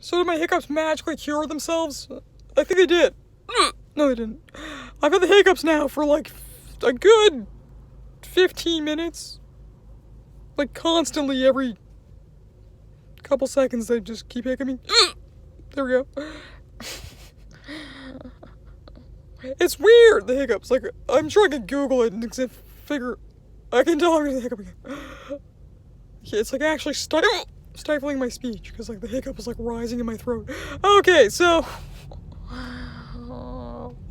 So did my hiccups magically cure themselves? I think they did. No, they didn't. I've had the hiccups now for like a good 15 minutes. Like constantly every couple seconds they just keep hiccuping. There we go. It's weird, the hiccups. Like, I'm sure I could Google it and figure... I can tell I'm gonna hiccup again. Yeah, it's like actually stifling my speech, because like the hiccup is like rising in my throat. Okay, so...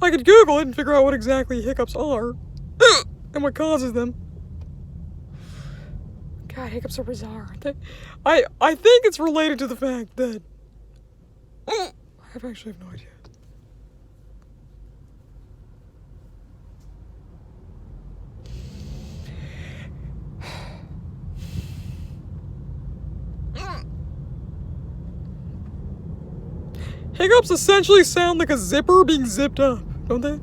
I could Google it and figure out what exactly hiccups are. And what causes them. God, hiccups are bizarre, aren't they? I think it's related to the fact that... I actually have no idea. Hiccups essentially sound like a zipper being zipped up, don't they?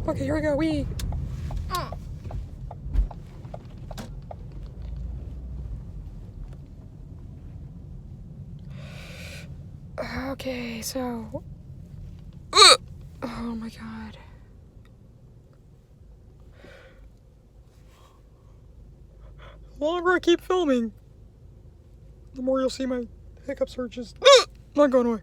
Okay, here we go. Okay, so... Oh my god. The longer I keep filming, the more you'll see my hiccup surges not going away.